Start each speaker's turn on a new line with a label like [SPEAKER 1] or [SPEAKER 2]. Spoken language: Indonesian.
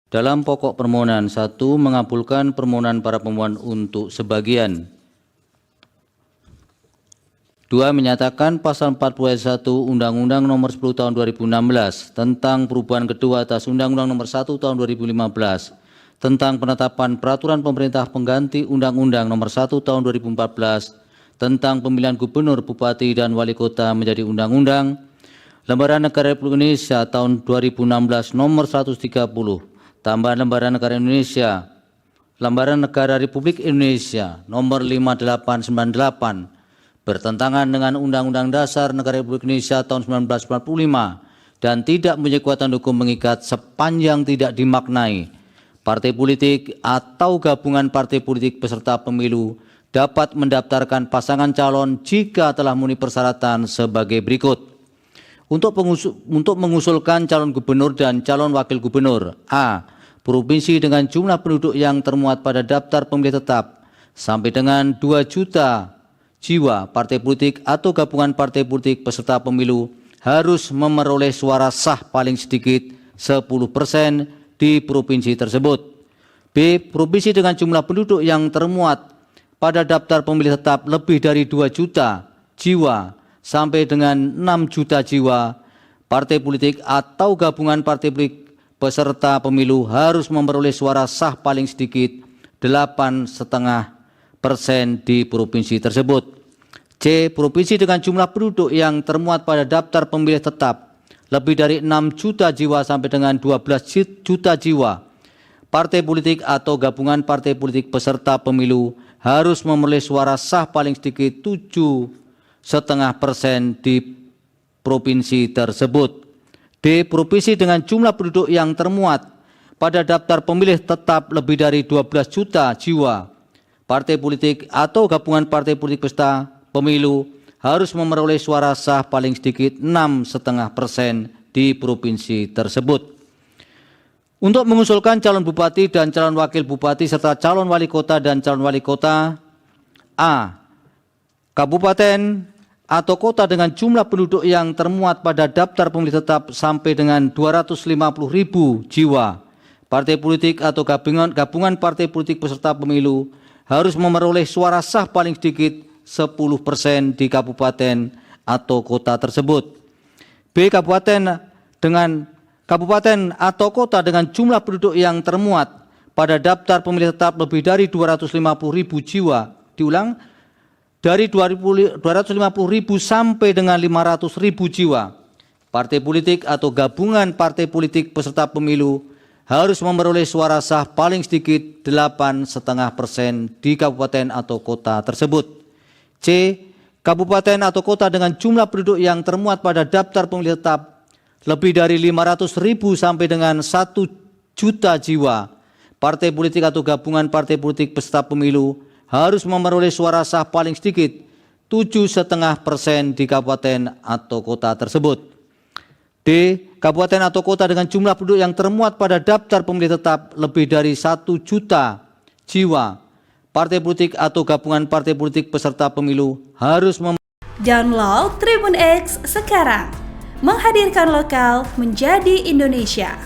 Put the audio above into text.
[SPEAKER 1] Dalam pokok permohonan 1, mengabulkan permohonan para pemohon untuk sebagian. 2. Menyatakan pasal 40 ayat 1 Undang-Undang Nomor 10 Tahun 2016 tentang perubahan kedua atas Undang-Undang Nomor 1 Tahun 2015 tentang penetapan peraturan pemerintah pengganti Undang-Undang Nomor 1 Tahun 2014 tentang pemilihan gubernur, bupati, dan wali kota menjadi undang-undang. Lembaran Negara Republik Indonesia tahun 2016 Nomor 130, tambahan Lembaran Negara Indonesia, Lembaran Negara Republik Indonesia Nomor 5898, bertentangan dengan Undang-Undang Dasar Negara Republik Indonesia tahun 1945 dan tidak mempunyai kekuatan hukum mengikat sepanjang tidak dimaknai. Partai politik atau gabungan partai politik peserta pemilu dapat mendaftarkan pasangan calon jika telah memenuhi persyaratan sebagai berikut. Untuk mengusulkan calon gubernur dan calon wakil gubernur: A. Provinsi dengan jumlah penduduk yang termuat pada daftar pemilih tetap sampai dengan 2 juta jiwa. Partai politik atau gabungan partai politik peserta pemilu harus memperoleh suara sah paling sedikit 10% di provinsi tersebut. B. Provinsi dengan jumlah penduduk yang termuat pada daftar pemilih tetap lebih dari 2 juta jiwa sampai dengan 6 juta jiwa. Partai politik atau gabungan partai politik peserta pemilu harus memperoleh suara sah paling sedikit 8,5% di provinsi tersebut. C. Provinsi dengan jumlah penduduk yang termuat pada daftar pemilih tetap lebih dari 6 juta jiwa sampai dengan 12 juta jiwa. Partai politik atau gabungan partai politik peserta pemilu harus memperoleh suara sah paling sedikit 7,5% di provinsi tersebut. D. Provinsi dengan jumlah penduduk yang termuat pada daftar pemilih tetap lebih dari 12 juta jiwa. Partai politik atau gabungan partai politik peserta pemilu harus memperoleh suara sah paling sedikit 6,5% di provinsi tersebut. Untuk mengusulkan calon bupati dan calon wakil bupati serta calon wali kota dan calon wali kota: A. Kabupaten atau kota dengan jumlah penduduk yang termuat pada daftar pemilih tetap sampai dengan 250.000 jiwa. Partai politik atau gabungan partai politik peserta pemilu harus memperoleh suara sah paling sedikit 10% di kabupaten atau kota tersebut. B. Kabupaten atau kota dengan jumlah penduduk yang termuat pada daftar pemilih tetap lebih dari 250.000 jiwa. Diulang, dari 250.000 sampai dengan 500.000 jiwa. Partai politik atau gabungan partai politik peserta pemilu harus memperoleh suara sah paling sedikit 8,5% di kabupaten atau kota tersebut. C. Kabupaten atau kota dengan jumlah penduduk yang termuat pada daftar pemilih tetap lebih dari 500.000 sampai dengan 1 juta jiwa. Partai politik atau gabungan partai politik peserta pemilu harus memperoleh suara sah paling sedikit 7,5% di kabupaten atau kota tersebut. D. Kabupaten atau kota dengan jumlah penduduk yang termuat pada daftar pemilih tetap lebih dari 1 juta jiwa. Partai politik atau gabungan partai politik peserta pemilu harus
[SPEAKER 2] Download Tribun X sekarang. Menghadirkan lokal menjadi Indonesia.